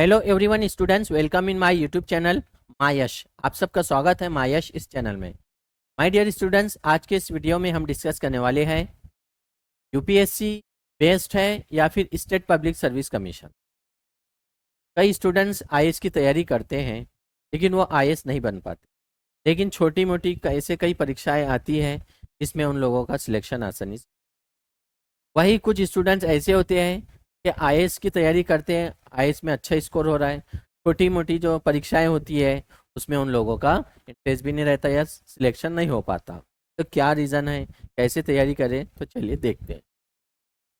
Hello everyone students, welcome in my YouTube channel Mayash. आप सबका स्वागत है मायश इस चैनल में। माय डियर स्टूडेंट्स, आज के इस वीडियो में हम डिस्कस करने वाले हैं यूपीएससी बेस्ड है या फिर स्टेट पब्लिक सर्विस कमीशन। कई स्टूडेंट्स आईएएस की तैयारी करते हैं लेकिन वो आईएएस नहीं बन पाते, लेकिन छोटी मोटी ऐसे कई परीक्षाएं आती हैं जिसमें उन लोगों का सिलेक्शन आसानी से। वही कुछ स्टूडेंट्स ऐसे होते हैं कि आईएएस की तैयारी करते हैं, आईएएस में अच्छा स्कोर हो रहा है, छोटी मोटी जो परीक्षाएं होती है उसमें उन लोगों का इंटरेस्ट भी नहीं रहता या सिलेक्शन नहीं हो पाता। तो क्या रीज़न है, कैसे तैयारी करें, तो चलिए देखते हैं।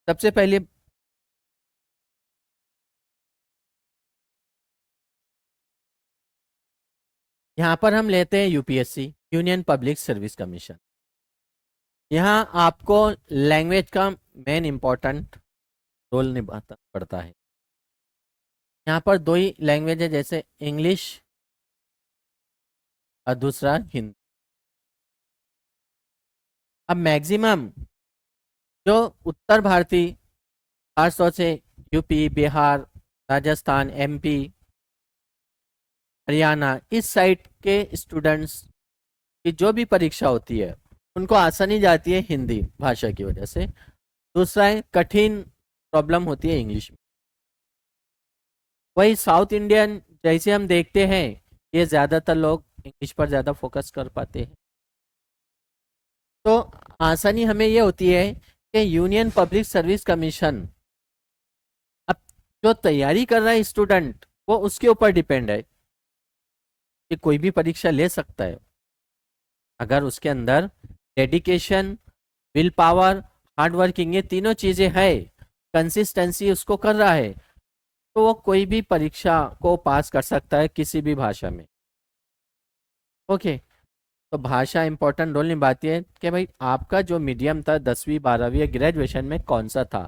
सबसे पहले यहाँ पर हम लेते हैं UPSC union public service commission. यहाँ आपको लैंग्वेज का मेन इम्पोर्टेंट रोल निभाता पड़ता है। यहाँ पर दो ही लैंग्वेज है, जैसे इंग्लिश और दूसरा हिंदी। अब मैक्सिमम जो उत्तर भारतीय, खासतौर से यूपी, बिहार, राजस्थान, एमपी, हरियाणा, इस साइड के स्टूडेंट्स की जो भी परीक्षा होती है उनको आसानी जाती है हिंदी भाषा की वजह से। दूसरा है कठिन प्रॉब्लम होती है इंग्लिश में। वही साउथ इंडियन जैसे हम देखते हैं, ये ज़्यादातर लोग इंग्लिश पर ज़्यादा फोकस कर पाते हैं। तो आसानी हमें ये होती है कि यूनियन पब्लिक सर्विस कमीशन, अब जो तैयारी कर रहा है स्टूडेंट वो उसके ऊपर डिपेंड है कि कोई भी परीक्षा ले सकता है अगर उसके अंदर dedication, will power, hard working, ये तीनों चीज़ें है, कंसिस्टेंसी उसको कर रहा है, तो वो कोई भी परीक्षा को पास कर सकता है किसी भी भाषा में। ओके, तो भाषा इंपॉर्टेंट रोल निभाती है कि भाई आपका जो मीडियम था 10वीं 12वीं या ग्रेजुएशन में कौन सा था।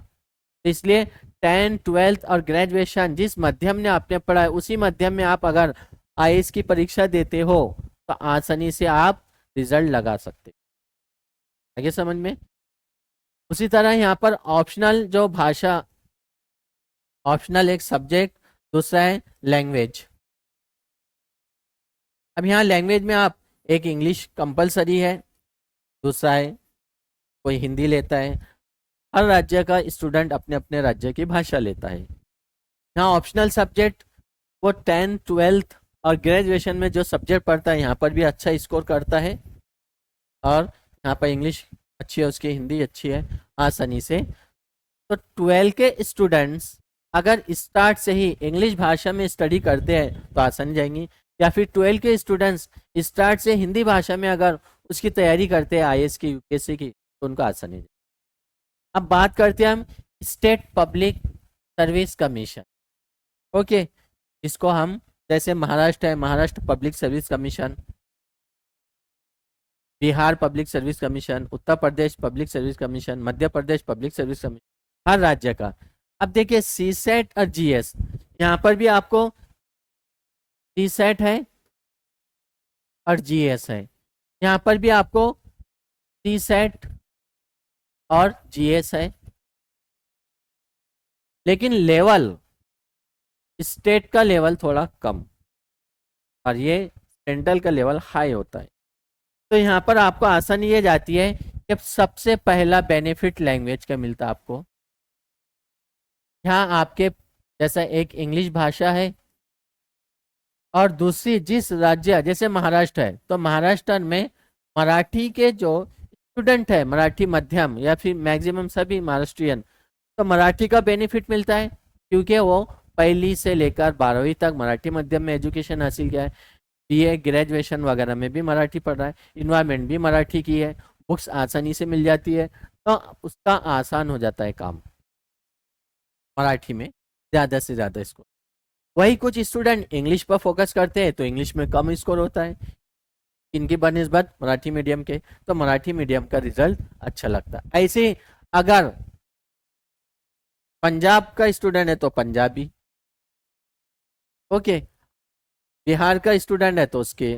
तो इसलिए 10, 12th और ग्रेजुएशन जिस मध्यम ने आपने पढ़ा है उसी मध्यम में आप अगर आईएएस की परीक्षा देते हो तो आसानी से आप रिजल्ट लगा सकते। आगे समझ में। उसी तरह यहाँ पर ऑप्शनल जो भाषा, ऑप्शनल एक सब्जेक्ट, दूसरा है लैंग्वेज। अब यहाँ लैंग्वेज में आप एक इंग्लिश कंपलसरी है, दूसरा है कोई हिंदी लेता है। हर राज्य का स्टूडेंट अपने अपने राज्य की भाषा लेता है। यहाँ ऑप्शनल सब्जेक्ट वो 10, 12th और ग्रेजुएशन में जो सब्जेक्ट पढ़ता है यहाँ पर भी अच्छा स्कोर करता है, और यहाँ पर इंग्लिश अच्छी है उसकी, हिंदी अच्छी है आसानी से। तो 12 के स्टूडेंट्स अगर स्टार्ट से ही इंग्लिश भाषा में स्टडी करते हैं तो आसानी जाएंगी, या फिर 12 के स्टूडेंट्स स्टार्ट से हिंदी भाषा में अगर उसकी तैयारी करते हैं आईएएस की, यूपीएससी की, तो उनको आसानी जाएगी। अब बात करते हैं हम state public service commission. Okay, इसको हम जैसे महाराष्ट्र है, Maharashtra public service commission, Bihar public service commission, Uttar Pradesh public service commission, Madhya Pradesh public service commission, हर राज्य का। अब देखिए सी सेट और जीएस, यहाँ पर भी आपको सी सेट है और जीएस है, यहाँ पर भी आपको सी सेट और जीएस है, लेकिन लेवल स्टेट का लेवल थोड़ा कम और ये सेंट्रल का लेवल हाई होता है। तो यहाँ पर आपको आसानी ये जाती है कि सबसे पहला बेनिफिट लैंग्वेज का मिलता है आपको। यहाँ आपके जैसा एक इंग्लिश भाषा है और दूसरी जिस राज्य, जैसे महाराष्ट्र है तो महाराष्ट्र में मराठी के जो स्टूडेंट है, मराठी मध्यम या फिर मैक्सिमम सभी महाराष्ट्रियन, तो मराठी का बेनिफिट मिलता है क्योंकि वो पहली से लेकर 12वीं तक मराठी मध्यम में एजुकेशन हासिल किया है, बीए ग्रेजुएशन वगैरह में भी मराठी पढ़ रहा है, इन्वायरमेंट भी मराठी की है, बुक्स आसानी से मिल जाती है, तो उसका आसान हो जाता है काम मराठी में ज़्यादा से ज़्यादा स्कोर। वही कुछ स्टूडेंट इंग्लिश पर फोकस करते हैं तो इंग्लिश में कम स्कोर होता है इनकी बनिस्बत मराठी मीडियम के, तो मराठी मीडियम का रिजल्ट अच्छा लगता है। ऐसे ही अगर पंजाब का स्टूडेंट है तो पंजाबी, ओके, बिहार का स्टूडेंट है तो उसके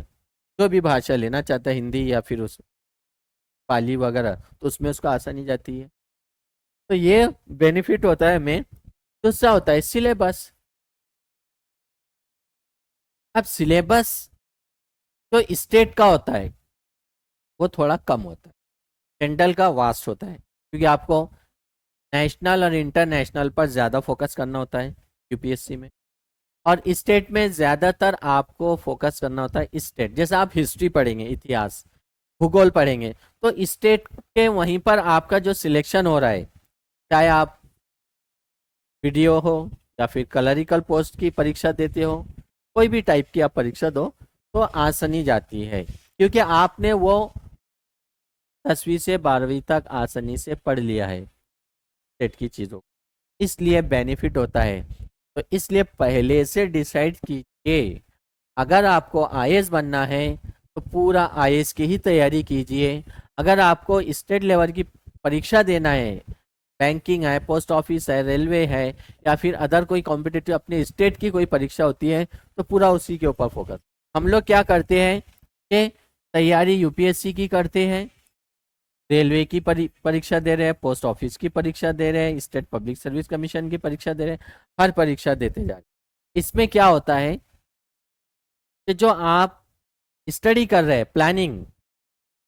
जो भी भाषा लेना चाहता है, हिंदी या फिर उस पाली वगैरह, तो उसमें उसको आसानी जाती है। तो ये बेनिफिट होता है हमें। दूसरा होता है सिलेबस। अब सिलेबस जो स्टेट का होता है वो थोड़ा कम होता है, सेंट्रल का वास्ट होता है, क्योंकि आपको नेशनल और इंटरनेशनल पर ज़्यादा फोकस करना होता है यूपीएससी में। और स्टेट में ज़्यादातर आपको फोकस करना होता है स्टेट। जैसे आप हिस्ट्री पढ़ेंगे, इतिहास, भूगोल पढ़ेंगे, तो स्टेट के वहीं पर आपका जो सिलेक्शन हो रहा है, चाहे आप वीडियो हो या फिर क्लरिकल पोस्ट की परीक्षा देते हो, कोई भी टाइप की आप परीक्षा दो, तो आसानी जाती है, क्योंकि आपने वो 10वीं से 12वीं तक आसानी से पढ़ लिया है स्टेट की चीज़ों, इसलिए बेनिफिट होता है। तो इसलिए पहले से डिसाइड कीजिए, अगर आपको आईएएस बनना है तो पूरा आईएएस की ही तैयारी कीजिए। अगर आपको स्टेट लेवल की परीक्षा देना है, बैंकिंग है, पोस्ट ऑफिस है, रेलवे है, या फिर अदर कोई कॉम्पिटिटिव अपने स्टेट की कोई परीक्षा होती है, तो पूरा उसी के ऊपर फोकस। हम लोग क्या करते हैं कि तैयारी यूपीएससी की करते हैं, रेलवे की परीक्षा दे रहे हैं, पोस्ट ऑफिस की परीक्षा दे रहे हैं, स्टेट पब्लिक सर्विस कमीशन की परीक्षा दे रहे हैं, हर परीक्षा देते जा रहे हैं। इसमें क्या होता है कि जो आप स्टडी कर रहे हैं, प्लानिंग,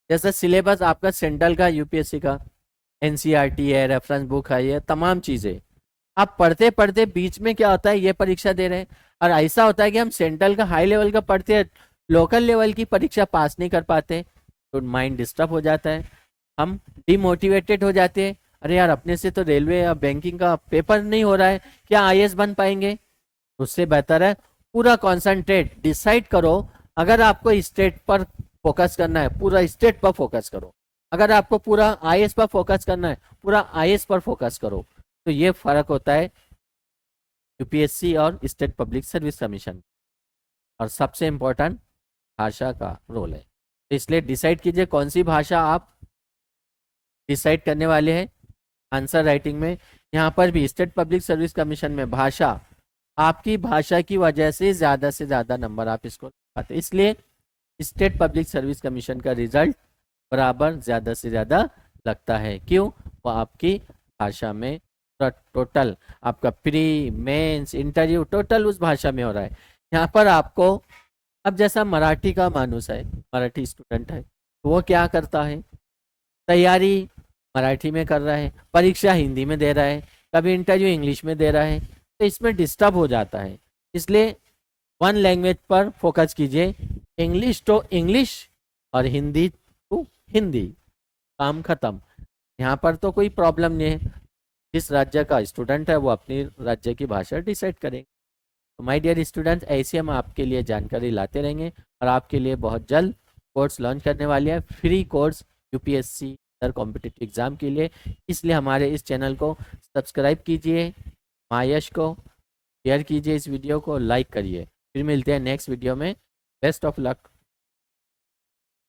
जैसे सिलेबस आपका सेंट्रल का यूपीएससी का एनसीईआरटी है, रेफरेंस बुक है, ये तमाम चीज़ें आप पढ़ते पढ़ते बीच में क्या होता है, ये परीक्षा दे रहे हैं, और ऐसा होता है कि हम सेंट्रल का हाई लेवल का पढ़ते हैं, लोकल लेवल की परीक्षा पास नहीं कर पाते, तो माइंड डिस्टर्ब हो जाता है, हम डिमोटिवेटेड हो जाते हैं। अरे यार, अपने से तो रेलवे या बैंकिंग का पेपर नहीं हो रहा है, क्या आईएएस बन पाएंगे? उससे बेहतर है पूरा कॉन्सेंट्रेट डिसाइड करो। अगर आपको स्टेट पर फोकस करना है, पूरा स्टेट पर फोकस करो। अगर आपको पूरा आईएएस पर फोकस करना है, पूरा आईएएस पर फोकस करो। तो ये फर्क होता है यूपीएससी और स्टेट पब्लिक सर्विस कमीशन। और सबसे इम्पोर्टेंट भाषा का रोल है, तो इसलिए डिसाइड कीजिए कौन सी भाषा आप डिसाइड करने वाले हैं आंसर राइटिंग में। यहाँ पर भी स्टेट पब्लिक सर्विस कमीशन में भाषा, आपकी भाषा की वजह से ज़्यादा नंबर आप इसको पाते, इसलिए स्टेट पब्लिक सर्विस कमीशन का रिजल्ट बराबर ज़्यादा से ज़्यादा लगता है। क्यों? वो आपकी भाषा में टोटल आपका प्री मेंस इंटरव्यू टोटल उस भाषा में हो रहा है। यहाँ पर आपको, अब जैसा मराठी का मानुस है, मराठी स्टूडेंट है, तो वो क्या करता है, तैयारी मराठी में कर रहा है, परीक्षा हिंदी में दे रहा है, कभी इंटरव्यू इंग्लिश में दे रहा है, तो इसमें डिस्टर्ब हो जाता है। इसलिए वन लैंग्वेज पर फोकस कीजिए, इंग्लिश तो इंग्लिश और हिंदी तो हिंदी, काम खत्म। यहाँ पर तो कोई प्रॉब्लम नहीं है, जिस राज्य का स्टूडेंट है वो अपनी राज्य की भाषा डिसाइड करेंगे। तो माय डियर स्टूडेंट्स, ऐसे हम आपके लिए जानकारी लाते रहेंगे, और आपके लिए बहुत जल्द कोर्स लॉन्च करने वाले हैं, free course UPSC other competitive exam के लिए। इसलिए हमारे इस चैनल को सब्सक्राइब कीजिए, मायश को शेयर कीजिए, इस वीडियो को लाइक करिए। फिर मिलते हैं नेक्स्ट वीडियो में। Best of luck.